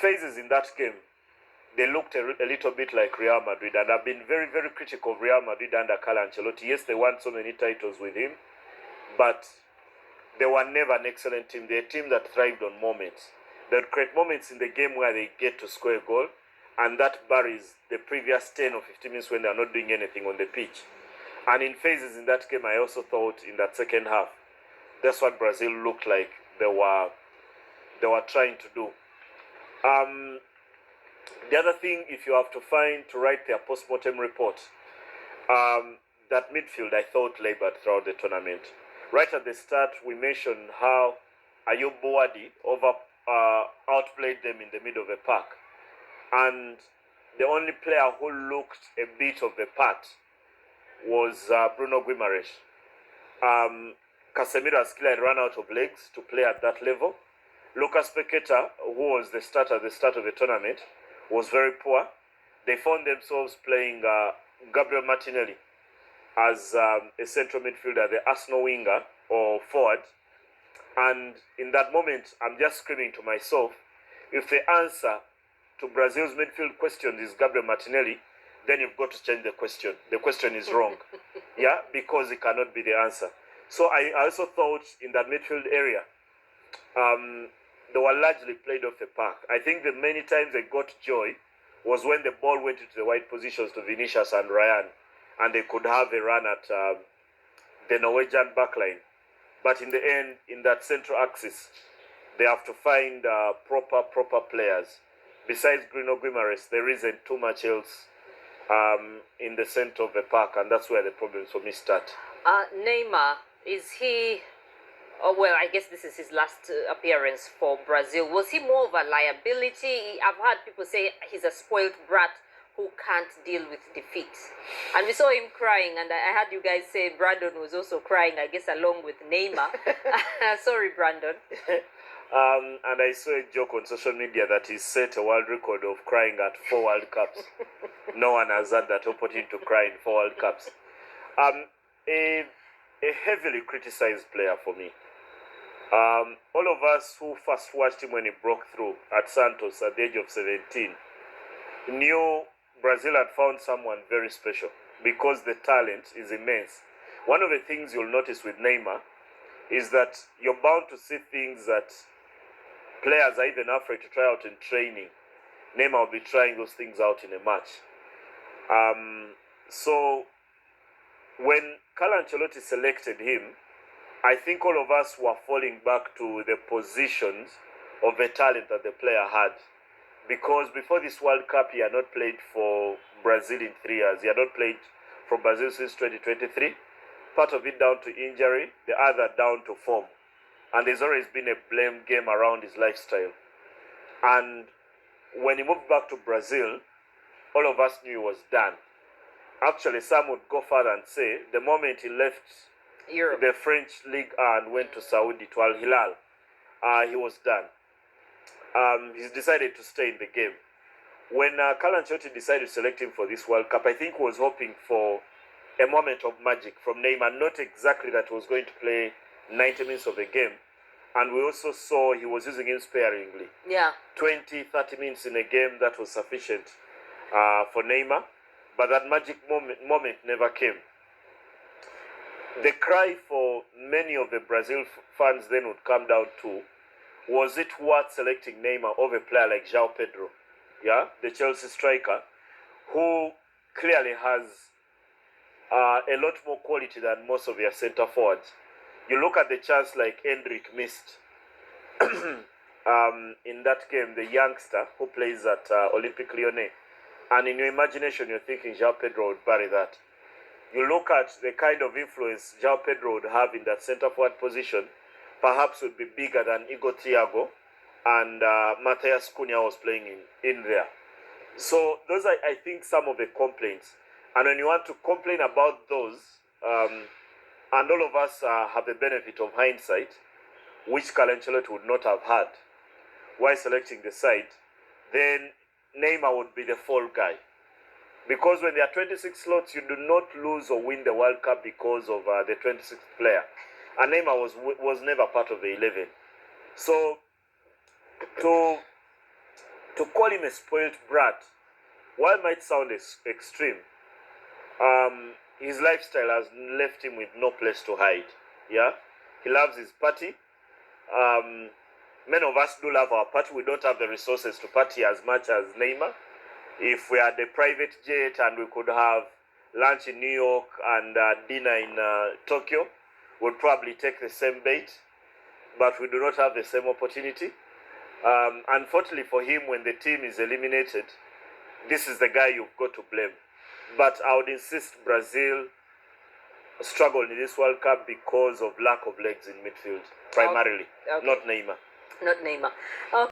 phases in that game, they looked a little bit like Real Madrid, and I've been very, very critical of Real Madrid under Carlo Ancelotti. Yes, they won so many titles with him, but they were never an excellent team. They're a team that thrived on moments. They'd create moments in the game where they get to score a goal, and that buries the previous 10 or 15 minutes when they're not doing anything on the pitch. And in phases in that game, I also thought in that second half, that's what Brazil looked like they were trying to do. The other thing, if you have to write their post-mortem report, that midfield I thought labored throughout the tournament. Right at the start, we mentioned how Ayub Boadi outplayed them in the middle of the park. And the only player who looked a bit of the part was Bruno Guimaraes. Casemiro has clearly run out of legs to play at that level. Lucas Paqueta, who was the starter at the start of the tournament, was very poor. They found themselves playing Gabriel Martinelli as a central midfielder, the Arsenal winger or forward. And in that moment, I'm just screaming to myself, if the answer to Brazil's midfield question is Gabriel Martinelli, then you've got to change the question. The question is wrong. Yeah, because it cannot be the answer. So I also thought in that midfield area, they were largely played off the park. I think the many times they got joy was when the ball went into the wide positions to Vinicius and Ryan, and they could have a run at the Norwegian backline. But in the end, in that central axis, they have to find proper players. Besides Bruno Guimaraes, there isn't too much else in the center of the park, and that's where the problems for me start. Neymar, is he... Oh, well, I guess this is his last appearance for Brazil. Was he more of a liability? I've heard people say he's a spoiled brat who can't deal with defeat. And we saw him crying, and I heard you guys say Brandon was also crying, I guess, along with Neymar. Sorry, Brandon. And I saw a joke on social media that he set a world record of crying at 4 World Cups. No one has had that opportunity to cry in 4 World Cups. A heavily criticized player for me. All of us who first watched him when he broke through at Santos at the age of 17 knew Brazil had found someone very special because the talent is immense. One of the things you'll notice with Neymar is that you're bound to see things that players are even afraid to try out in training. Neymar will be trying those things out in a match. So when Carlo Ancelotti selected him, I think all of us were falling back to the positions of the talent that the player had. Because before this World Cup, he had not played for Brazil in 3 years. He had not played for Brazil since 2023. Part of it down to injury, the other down to form. And there's always been a blame game around his lifestyle. And when he moved back to Brazil, all of us knew he was done. Actually, some would go further and say the moment he left Europe, the French League and went to Saudi, to Al Hilal, he was done. He's decided to stay in the game. When Carlo Ancelotti decided to select him for this World Cup, I think he was hoping for a moment of magic from Neymar, not exactly that he was going to play 90 minutes of the game. And we also saw he was using him sparingly. Yeah. 20, 30 minutes in a game, that was sufficient for Neymar. But that magic moment never came. The cry for many of the Brazil fans then would come down to, was it worth selecting Neymar over a player like João Pedro, yeah, the Chelsea striker, who clearly has a lot more quality than most of their centre forwards. You look at the chance like Endrick missed in that game, the youngster who plays at Olympique Lyonnais, and in your imagination you're thinking João Pedro would bury that. You look at the kind of influence João Pedro would have in that centre forward position, perhaps would be bigger than Igor Thiago and Matheus Cunha was playing in there. So those are, I think, some of the complaints. And when you want to complain about those, and all of us have the benefit of hindsight, which Carlo Ancelotti would not have had while selecting the side, then Neymar would be the fall guy. Because when there are 26 slots, you do not lose or win the World Cup because of the 26th player. And Neymar was never part of the 11. So to To call him a spoilt brat, while might sound extreme, his lifestyle has left him with no place to hide. Yeah, he loves his party. Many of us do love our party. We don't have the resources to party as much as Neymar. If we had a private jet and we could have lunch in New York and dinner in Tokyo, we'd probably take the same bait, but we do not have the same opportunity. Unfortunately for him, when the team is eliminated, this is the guy you've got to blame. But I would insist Brazil struggled in this World Cup because of lack of legs in midfield, primarily, Okay. not Neymar. Not Neymar. Okay.